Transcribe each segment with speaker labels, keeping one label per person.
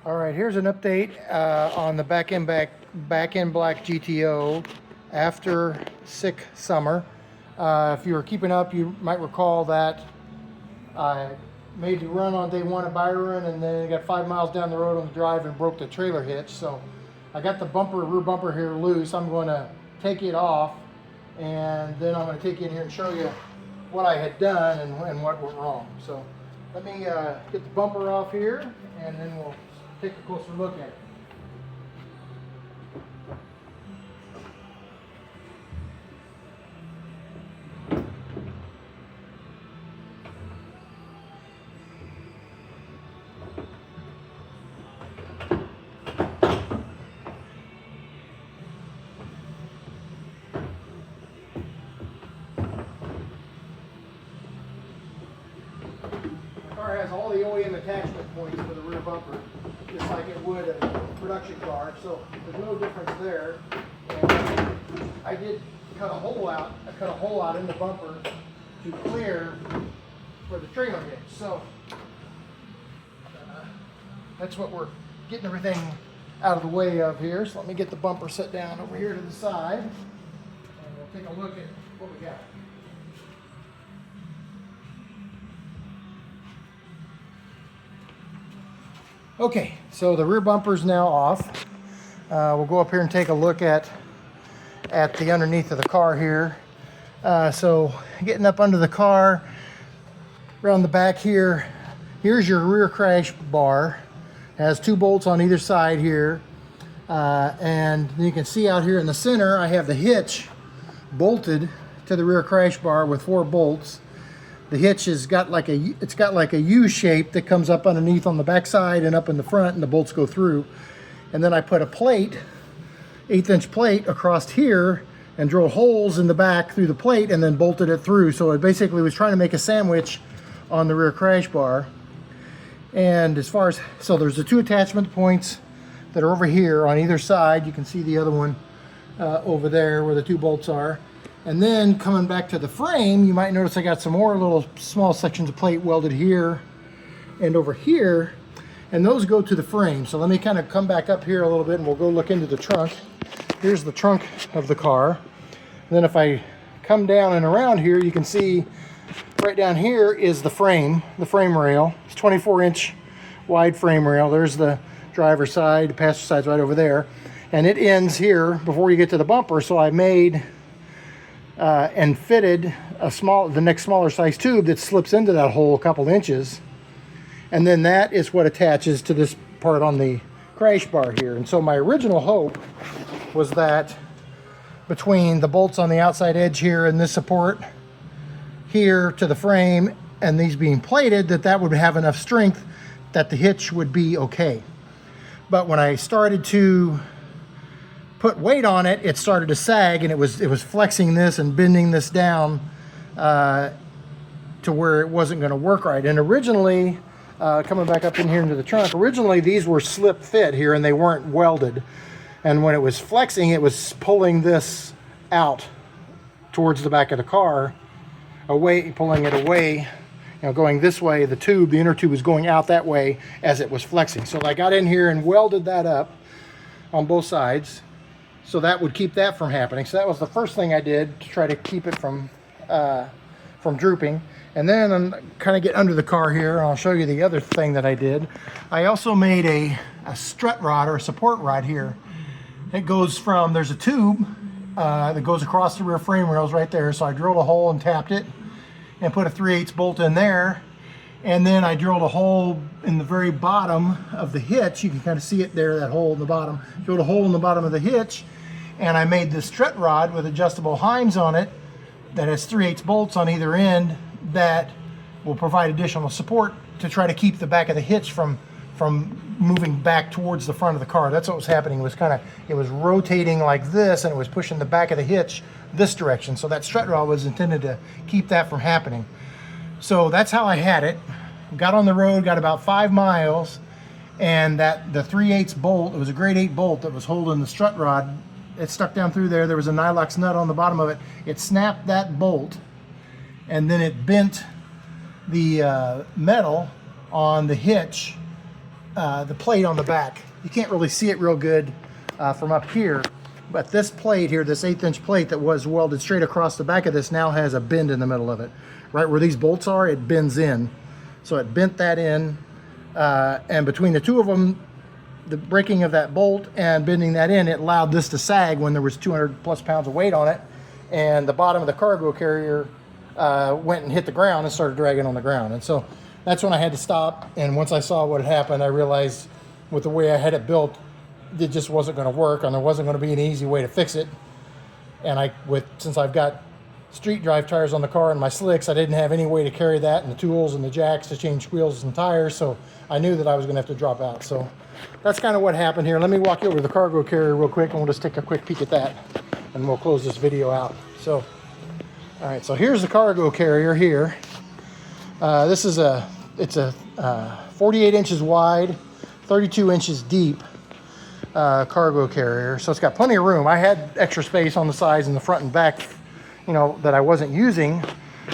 Speaker 1: All right, here's an update on the back end Black GTO after sick summer. If you were keeping up, you might recall that I made the run on day one at Byron, and then I got 5 miles down the road on the drive and broke the trailer hitch. So I got the rear bumper here loose. I'm going to take it off, and then I'm going to take you in here and show you what I had done and what went wrong. So let me get the bumper off here, and then we'll take a closer look at it. The car has all the OEM attachment points for the rear bumper, just like it would a production car, so there's no difference there. And I did cut a hole out. I cut a hole out in the bumper to clear for the trailer hitch. So that's what we're getting everything out of the way of here. So let me get the bumper set down over here to the side, and we'll take a look at what we got. Okay, so the rear bumper's now off. We'll go up here and take a look at the underneath of the car here. So getting up under the car, around the back here, here's your rear crash bar. It has 2 bolts on either side here. And you can see out here in the center, I have the hitch bolted to the rear crash bar with 4 bolts. The hitch has got like a U shape that comes up underneath on the back side and up in the front, and the bolts go through. And then I put a plate, 1/8 inch plate across here, and drilled holes in the back through the plate and then bolted it through. So it basically was trying to make a sandwich on the rear crash bar. And as far as, so there's the 2 attachment points that are over here on either side. You can see the other one over there where the 2 bolts are. And then coming back to the frame, you might notice I got some more little small sections of plate welded here and over here, and those go to the frame. So let me kind of come back up here a little bit and we'll go look into the trunk. Here's the trunk of the car. And then if I come down and around here, you can see right down here is the frame rail. It's 24-inch wide frame rail. There's the driver's side, the passenger side's right over there. And it ends here before you get to the bumper. So I made and fitted the next smaller size tube that slips into that hole a couple inches, and then that is what attaches to this part on the crash bar here. And so my original hope was that between the bolts on the outside edge here and this support here to the frame and these being plated, that would have enough strength that the hitch would be okay. But when I started to put weight on it, it started to sag, and it was flexing this and bending this down to where it wasn't going to work right. And originally, coming back up in here into the trunk, originally these were slip fit here and they weren't welded. And when it was flexing, it was pulling this out towards the back of the car, away, pulling it away, you know, going this way. The inner tube was going out that way as it was flexing. So I got in here and welded that up on both sides, so that would keep that from happening. So that was the first thing I did to try to keep it from drooping. And then I'm kind of get under the car here, and I'll show you the other thing that I did. I also made a strut rod or a support rod here. It goes from, there's a tube that goes across the rear frame rails right there. So I drilled a hole and tapped it and put a 3/8 bolt in there. And then I drilled a hole in the very bottom of the hitch. You can kind of see it there, that hole in the bottom. Drilled a hole in the bottom of the hitch, and I made this strut rod with adjustable heims on it that has 3/8 bolts on either end that will provide additional support to try to keep the back of the hitch from moving back towards the front of the car. That's what was happening. It was rotating like this, and it was pushing the back of the hitch this direction. So that strut rod was intended to keep that from happening. So that's how I had it. Got on the road, got about 5 miles, and the 3/8 bolt, it was a grade 8 bolt that was holding the strut rod. It stuck down through there. There was a Nylox nut on the bottom of it. It snapped that bolt, and then it bent the metal on the hitch the plate on the back. You can't really see it real good from up here, but this plate here, this 1/8" plate that was welded straight across the back of this, now has a bend in the middle of it. Right where these bolts are, it bends in. So it bent that in, and between the two of them, the breaking of that bolt and bending that in, it allowed this to sag when there was 200 plus pounds of weight on it, and the bottom of the cargo carrier went and hit the ground and started dragging on the ground. And so that's when I had to stop, and once I saw what had happened, I realized with the way I had it built, it just wasn't going to work, and there wasn't going to be an easy way to fix it. And since I've got street drive tires on the car and my slicks, I didn't have any way to carry that and the tools and the jacks to change wheels and tires, so I knew that I was going to have to drop out. So that's kind of what happened here. Let me walk you over to the cargo carrier real quick, and we'll just take a quick peek at that, and we'll close this video out. So, all right, so here's the cargo carrier here. This is it's a 48 inches wide, 32 inches deep cargo carrier. So it's got plenty of room. I had extra space on the sides and the front and back, you know, that I wasn't using,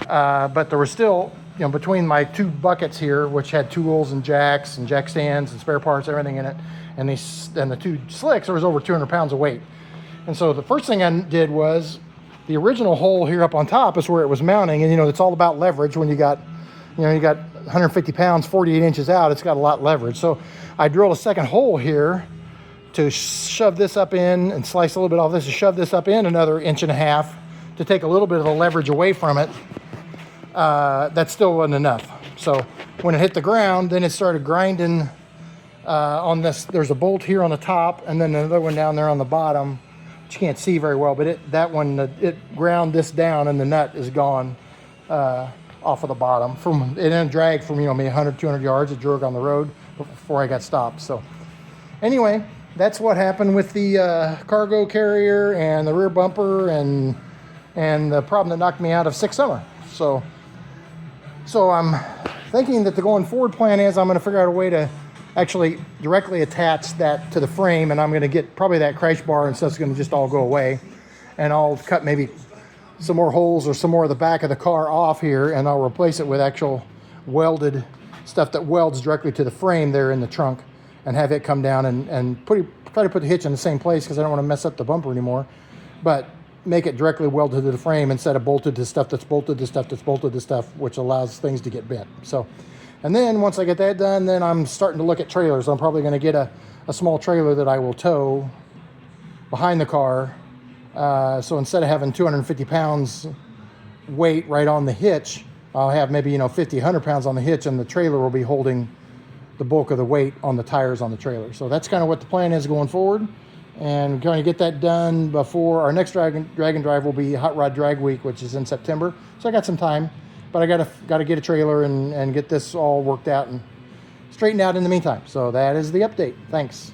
Speaker 1: but there was still, you know, between my two buckets here, which had tools and jack stands and spare parts, everything in it, and the two slicks, there was over 200 pounds of weight. And so the first thing I did was, the original hole here up on top is where it was mounting, and you know, it's all about leverage. When you got 150 pounds, 48 inches out, it's got a lot of leverage. So I drilled a second hole here to shove this up in and slice a little bit off this, to shove this up in another 1.5 inches to take a little bit of the leverage away from it. That still wasn't enough. So when it hit the ground, then it started grinding on this. There's a bolt here on the top, and then another one down there on the bottom, which you can't see very well, but it ground this down, and the nut is gone off of the bottom. It didn't drag from, you know, maybe 100, 200 yards. It drug on the road before I got stopped. So anyway, that's what happened with the cargo carrier and the rear bumper and the problem that knocked me out of 6 Summer. So I'm thinking that the going forward plan is I'm going to figure out a way to actually directly attach that to the frame, and I'm going to get probably that crash bar and stuff's going to just all go away, and I'll cut maybe some more holes or some more of the back of the car off here, and I'll replace it with actual welded stuff that welds directly to the frame there in the trunk, and have it come down and try to put the hitch in the same place, because I don't want to mess up the bumper anymore, but make it directly welded to the frame instead of bolted to stuff that's bolted to stuff that's bolted to stuff, which allows things to get bent. So, and then once I get that done, then I'm starting to look at trailers. I'm probably going to get a small trailer that I will tow behind the car. So instead of having 250 pounds weight right on the hitch, I'll have maybe, 50, 100 pounds on the hitch, and the trailer will be holding the bulk of the weight on the tires on the trailer. So that's kind of what the plan is going forward. And we're going to get that done before our next drag and drive will be Hot Rod Drag Week, which is in September. So I got some time, but I got to get a trailer and get this all worked out and straightened out in the meantime. So that is the update. Thanks.